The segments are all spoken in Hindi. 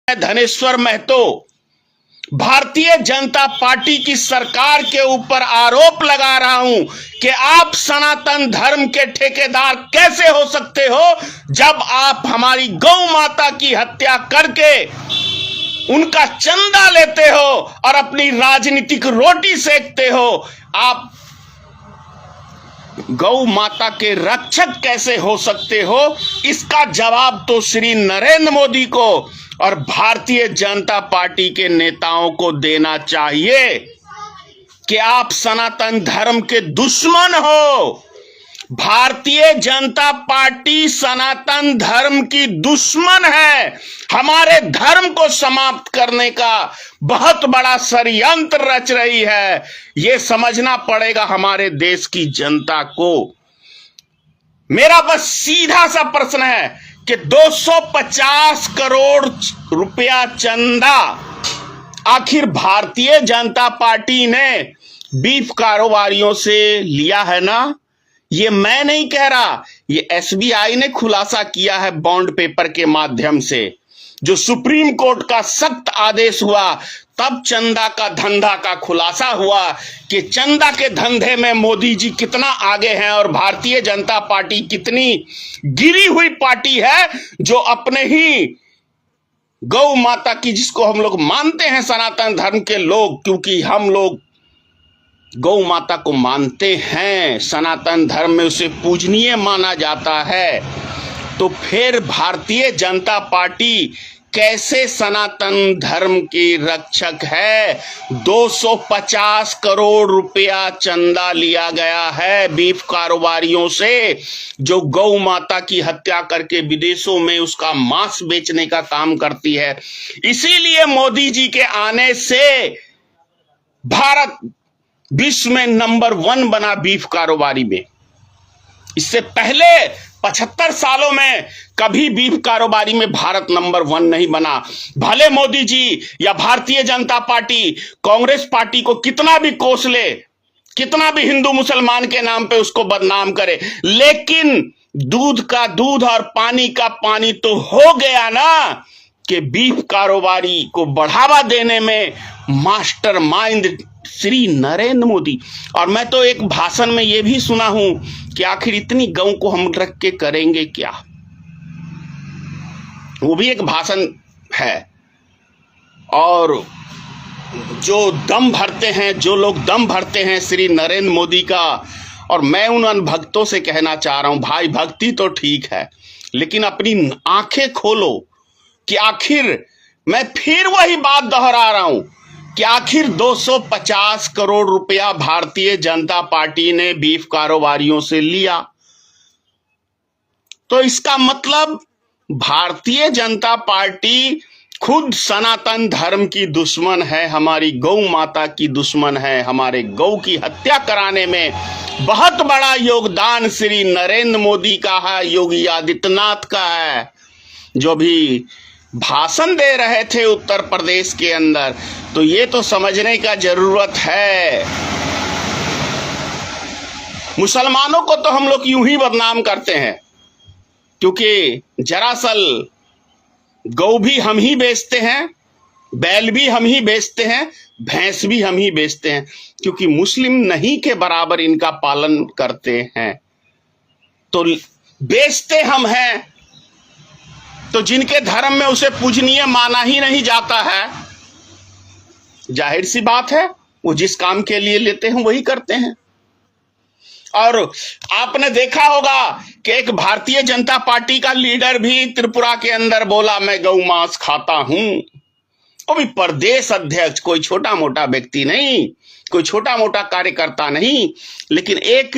धनेश्वर महतो भारतीय जनता पार्टी की सरकार के ऊपर आरोप लगा रहा हूं कि आप सनातन धर्म के ठेकेदार कैसे हो सकते हो जब आप हमारी गौ माता की हत्या करके उनका चंदा लेते हो और अपनी राजनीतिक रोटी सेकते हो। आप गौ माता के रक्षक कैसे हो सकते हो? इसका जवाब तो श्री नरेंद्र मोदी को और भारतीय जनता पार्टी के नेताओं को देना चाहिए कि आप सनातन धर्म के दुश्मन हो। भारतीय जनता पार्टी सनातन धर्म की दुश्मन है। हमारे धर्म को समाप्त करने का बहुत बड़ा षड्यंत्र रच रही है। यह समझना पड़ेगा हमारे देश की जनता को। मेरा बस सीधा सा प्रश्न है कि 250 करोड़ रुपया चंदा आखिर भारतीय जनता पार्टी ने बीफ कारोबारियों से लिया है ना? ये मैं नहीं कह रहा, ये एसबीआई ने खुलासा किया है बॉन्ड पेपर के माध्यम से। जो सुप्रीम कोर्ट का सख्त आदेश हुआ तब चंदा का धंधा का खुलासा हुआ कि चंदा के धंधे में मोदी जी कितना आगे हैं और भारतीय जनता पार्टी कितनी गिरी हुई पार्टी है, जो अपने ही गौ माता की, जिसको हम लोग मानते हैं सनातन धर्म के लोग, क्योंकि हम लोग गौ माता को मानते हैं, सनातन धर्म में उसे पूजनीय माना जाता है, तो फिर भारतीय जनता पार्टी कैसे सनातन धर्म की रक्षक है? 250 करोड़ रुपया चंदा लिया गया है बीफ कारोबारियों से, जो गौ माता की हत्या करके विदेशों में उसका मांस बेचने का काम करती है। इसीलिए मोदी जी के आने से भारत विश्व में नंबर 1 बना बीफ कारोबारी में। इससे पहले 75 सालों में कभी बीफ कारोबारी में भारत नंबर 1 नहीं बना। भले मोदी जी या भारतीय जनता पार्टी कांग्रेस पार्टी को कितना भी कोस ले, कितना भी हिंदू मुसलमान के नाम पे उसको बदनाम करे, लेकिन दूध का दूध और पानी का पानी तो हो गया ना कि बीफ कारोबारी को बढ़ावा देने में मास्टरमाइंड श्री नरेंद्र मोदी। और मैं तो एक भाषण में यह भी सुना हूं कि आखिर इतनी गौ को हम रख के करेंगे क्या? वो भी एक भाषण है। और जो दम भरते हैं, जो लोग दम भरते हैं श्री नरेंद्र मोदी का, और मैं उन भक्तों से कहना चाह रहा हूं, भाई भक्ति तो ठीक है, लेकिन अपनी आंखें खोलो कि आखिर, मैं फिर वही बात दोहरा रहा हूं कि आखिर 250 करोड़ रुपया भारतीय जनता पार्टी ने बीफ कारोबारियों से लिया, तो इसका मतलब भारतीय जनता पार्टी खुद सनातन धर्म की दुश्मन है, हमारी गौ माता की दुश्मन है। हमारे गौ की हत्या कराने में बहुत बड़ा योगदान श्री नरेंद्र मोदी का है, योगी आदित्यनाथ का है, जो भी भाषण दे रहे थे उत्तर प्रदेश के अंदर। तो ये तो समझने का जरूरत है। मुसलमानों को तो हम लोग यूं ही बदनाम करते हैं, क्योंकि दरअसल गौ भी हम ही बेचते हैं, बैल भी हम ही बेचते हैं, भैंस भी हम ही बेचते हैं, क्योंकि मुस्लिम नहीं के बराबर इनका पालन करते हैं, तो बेचते हम हैं। तो जिनके धर्म में उसे पूजनीय माना ही नहीं जाता है, जाहिर सी बात है वो जिस काम के लिए लेते हैं वही करते हैं। और आपने देखा होगा कि एक भारतीय जनता पार्टी का लीडर भी त्रिपुरा के अंदर बोला, मैं गौ मांस खाता हूं। वो भी प्रदेश अध्यक्ष, कोई छोटा मोटा व्यक्ति नहीं, कोई छोटा मोटा कार्यकर्ता नहीं, लेकिन एक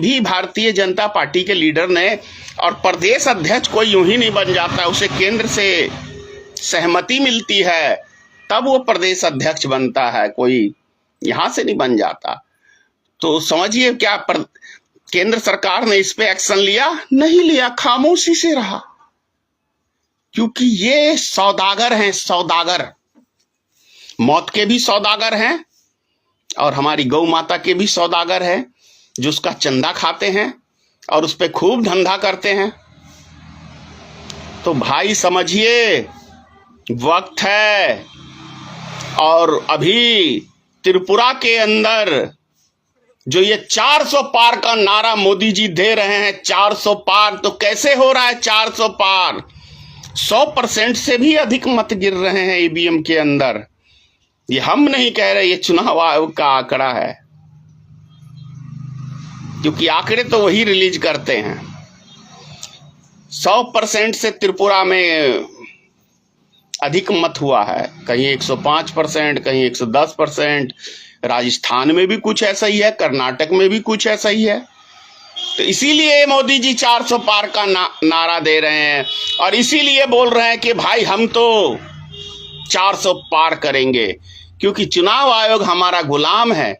भी भारतीय जनता पार्टी के लीडर ने, और प्रदेश अध्यक्ष कोई यूं ही नहीं बन जाता, उसे केंद्र से सहमति मिलती है तब वो प्रदेश अध्यक्ष बनता है, कोई यहां से नहीं बन जाता। तो समझिए क्या केंद्र सरकार ने इस पे एक्शन लिया? नहीं लिया, खामोशी से रहा, क्योंकि ये सौदागर हैं, सौदागर, मौत के भी सौदागर हैं और हमारी गौ माता के भी सौदागर हैं, जो उसका चंदा खाते हैं और उस पर खूब धंधा करते हैं। तो भाई समझिए वक्त है। और अभी त्रिपुरा के अंदर जो ये 400 पार का नारा मोदी जी दे रहे हैं, 400 पार, तो कैसे हो रहा है 400 पार? 100% से भी अधिक मत गिर रहे हैं ईवीएम के अंदर। ये हम नहीं कह रहे, ये चुनाव आयोग का आंकड़ा है, क्योंकि आंकड़े तो वही रिलीज करते हैं। 100% से त्रिपुरा में अधिक मत हुआ है, कहीं 105%, कहीं 110%, राजस्थान में भी कुछ ऐसा ही है, कर्नाटक में भी कुछ ऐसा ही है। तो इसीलिए मोदी जी 400 पार का नारा दे रहे हैं, और इसीलिए बोल रहे हैं कि भाई हम तो 400 पार करेंगे, क्योंकि चुनाव आयोग हमारा गुलाम है।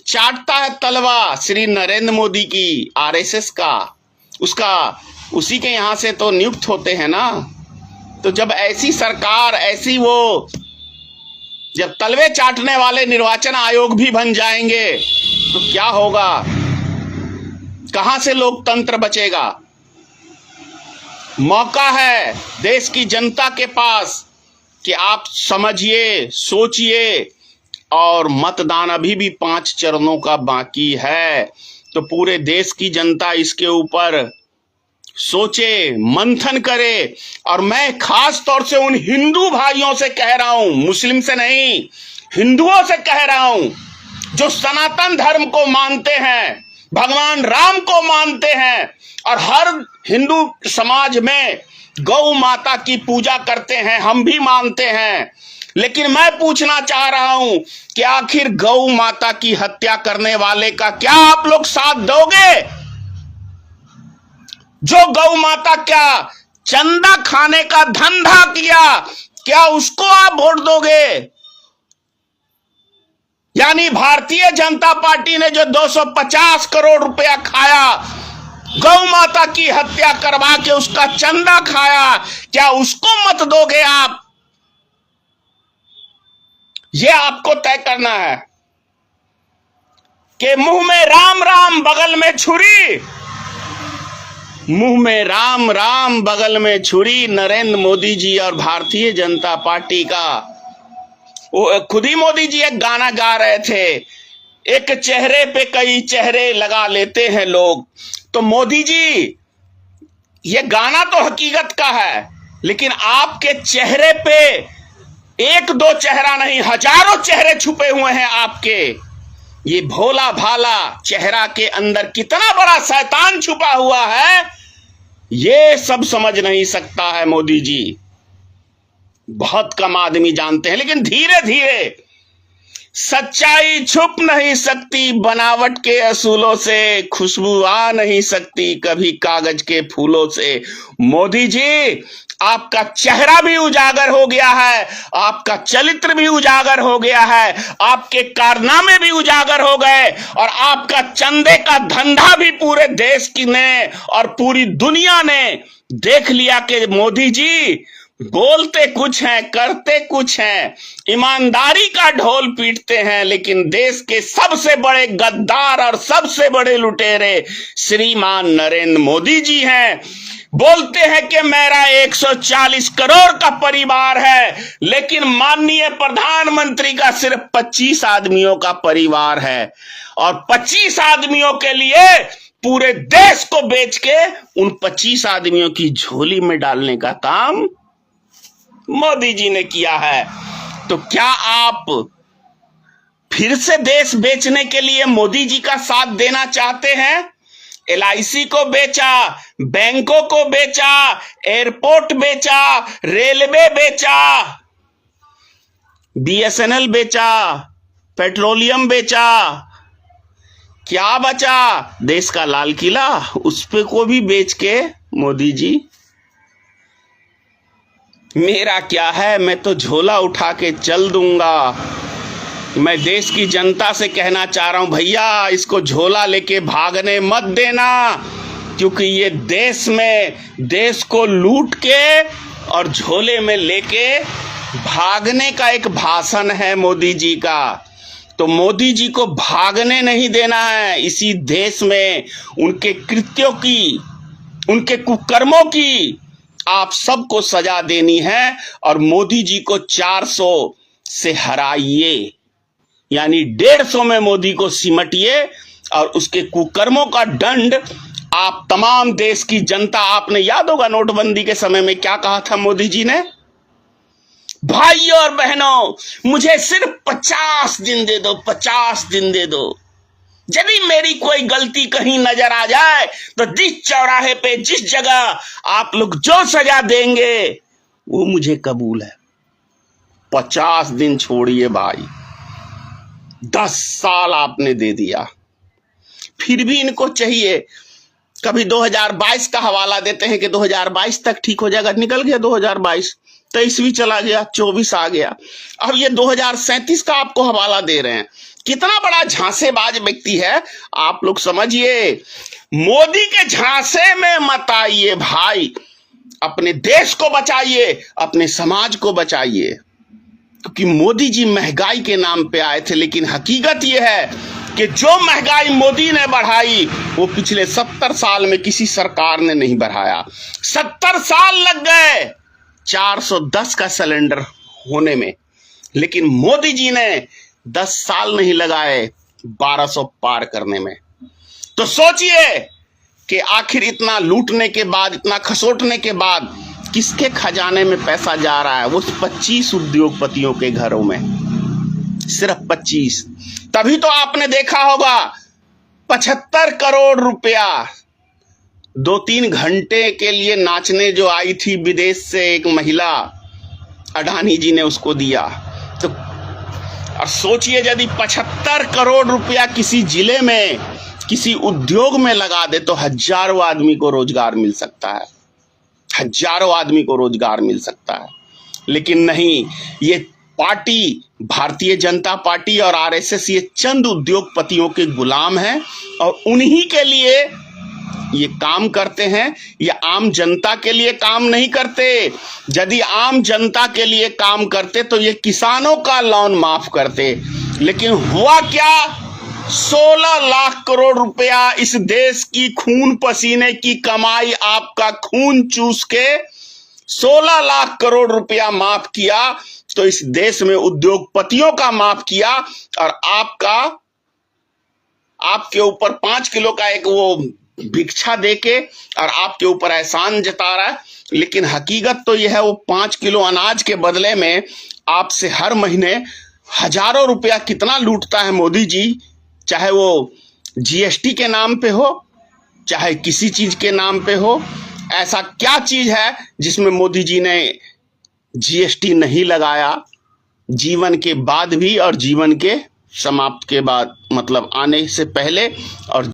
चाटता है तलवा श्री नरेंद्र मोदी की, आरएसएस का, उसी के यहां से तो नियुक्त होते हैं ना। तो जब ऐसी सरकार, ऐसी वो, जब तलवे चाटने वाले निर्वाचन आयोग भी बन जाएंगे तो क्या होगा? कहां से लोकतंत्र बचेगा? मौका है देश की जनता के पास कि आप समझिए, सोचिए, और मतदान अभी भी 5 चरणों का बाकी है। तो पूरे देश की जनता इसके ऊपर सोचे, मंथन करे। और मैं खास तौर से उन हिंदू भाइयों से कह रहा हूं, मुस्लिम से नहीं, हिंदुओं से कह रहा हूं, जो सनातन धर्म को मानते हैं, भगवान राम को मानते हैं, और हर हिंदू समाज में गौ माता की पूजा करते हैं, हम भी मानते हैं। लेकिन मैं पूछना चाह रहा हूं कि आखिर गौ माता की हत्या करने वाले का क्या आप लोग साथ दोगे? जो गौ माता क्या चंदा खाने का धंधा किया, क्या उसको आप वोट दोगे? यानी भारतीय जनता पार्टी ने जो 250 करोड़ रुपया खाया, गौ माता की हत्या करवा के उसका चंदा खाया, क्या उसको मत दोगे आप? ये आपको तय करना है कि मुंह में राम राम बगल में छुरी, मुंह में राम राम बगल में छुरी। नरेंद्र मोदी जी और भारतीय जनता पार्टी का, वो खुद ही मोदी जी एक गाना गा रहे थे, एक चेहरे पे कई चेहरे लगा लेते हैं लोग। तो मोदी जी, ये गाना तो हकीकत का है, लेकिन आपके चेहरे पे 1-2 चेहरा नहीं, हजारों चेहरे छुपे हुए हैं आपके। ये भोला भाला चेहरा के अंदर कितना बड़ा शैतान छुपा हुआ है, ये सब समझ नहीं सकता है मोदी जी। बहुत कम आदमी जानते हैं, लेकिन धीरे धीरे सच्चाई छुप नहीं सकती बनावट के असूलों से, खुशबू आ नहीं सकती कभी कागज के फूलों से। मोदी जी, आपका चेहरा भी उजागर हो गया है, आपका चरित्र भी उजागर हो गया है, आपके कारनामे भी उजागर हो गए, और आपका चंदे का धंधा भी पूरे देश की ने और पूरी दुनिया ने देख लिया कि मोदी जी बोलते कुछ हैं, करते कुछ हैं, ईमानदारी का ढोल पीटते हैं, लेकिन देश के सबसे बड़े गद्दार और सबसे बड़े लुटेरे श्रीमान नरेंद्र मोदी जी हैं। बोलते हैं कि मेरा 140 करोड़ का परिवार है, लेकिन माननीय प्रधानमंत्री का सिर्फ 25 आदमियों का परिवार है, और 25 आदमियों के लिए पूरे देश को बेच के उन 25 आदमियों की झोली में डालने का काम मोदी जी ने किया है। तो क्या आप फिर से देश बेचने के लिए मोदी जी का साथ देना चाहते हैं? LIC को बेचा, बैंकों को बेचा, एयरपोर्ट बेचा, रेलवे बेचा, BSNL बेचा, पेट्रोलियम बेचा, क्या बचा? देश का लाल किला, उस पे को भी बेच के मोदी जी, मेरा क्या है, मैं तो झोला उठा के चल दूंगा। मैं देश की जनता से कहना चाह रहा हूं, भैया इसको झोला लेके भागने मत देना, क्योंकि ये देश में देश को लूट के और झोले में लेके भागने का एक भाषण है मोदी जी का। तो मोदी जी को भागने नहीं देना है। इसी देश में उनके कृत्यों की, उनके कुकर्मों की आप सबको सजा देनी है और मोदी जी को 400 से हराइए, यानी 150 में मोदी को सिमटिए और उसके कुकर्मों का दंड आप तमाम देश की जनता, आपने याद होगा नोटबंदी के समय में क्या कहा था मोदी जी ने, भाइयों और बहनों मुझे सिर्फ 50 दिन दे दो, 50 दिन दे दो, यदि मेरी कोई गलती कहीं नजर आ जाए तो जिस चौराहे पे जिस जगह आप लोग जो सजा देंगे वो मुझे कबूल है। 50 दिन छोड़िए भाई, 10 साल आपने दे दिया, फिर भी इनको चाहिए। कभी 2022 का हवाला देते हैं कि 2022 तक ठीक हो जाएगा, निकल गया 2022, 23 भी चला गया, 24 आ गया, अब ये 2037 का आपको हवाला दे रहे हैं। कितना बड़ा झांसेबाज व्यक्ति है, आप लोग समझिए। मोदी के झांसे में मत आइए भाई, अपने देश को बचाइए, अपने समाज को बचाइए, क्योंकि मोदी जी महंगाई के नाम पे आए थे, लेकिन हकीकत यह है कि जो महंगाई मोदी ने बढ़ाई वो पिछले 70 साल में किसी सरकार ने नहीं बढ़ाया। 70 साल लग गए 410 का सिलेंडर होने में, लेकिन मोदी जी ने 10 साल नहीं लगाए 1200 पार करने में। तो सोचिए कि आखिर इतना लूटने के बाद, इतना खसोटने के बाद किसके खजाने में पैसा जा रहा है? वो 25 उद्योगपतियों के घरों में, सिर्फ 25। तभी तो आपने देखा होगा 75 करोड़ रुपया 2-3 घंटे के लिए नाचने जो आई थी विदेश से एक महिला, अडानी जी ने उसको दिया। तो और सोचिए यदि 75 करोड़ रुपया किसी जिले में, किसी उद्योग में लगा दे तो हजारों आदमी को रोजगार मिल सकता है, हजारों आदमी को रोजगार मिल सकता है। लेकिन नहीं, ये पार्टी, भारतीय जनता पार्टी और आरएसएस, ये चंद उद्योगपतियों के गुलाम हैं और उन्हीं के लिए ये काम करते हैं। ये आम जनता के लिए काम नहीं करते। यदि आम जनता के लिए काम करते तो ये किसानों का लोन माफ करते, लेकिन हुआ क्या? 16 लाख करोड़ रुपया इस देश की खून पसीने की कमाई, आपका खून चूस के 16 लाख करोड़ रुपया माफ किया, तो इस देश में उद्योगपतियों का माफ किया और आपके ऊपर 5 किलो का एक वो भिक्षा देके और आपके ऊपर एहसान जता रहा है। लेकिन हकीकत तो यह है, वो 5 किलो अनाज के बदले में आपसे हर महीने हजारों रुपया कितना लूटता है मोदी जी, चाहे वो जीएसटी के नाम पे हो, चाहे किसी चीज के नाम पे हो। ऐसा क्या चीज है जिसमें मोदी जी ने जीएसटी नहीं लगाया, जीवन के बाद भी और जीवन के समाप्त के बाद, मतलब आने से पहले और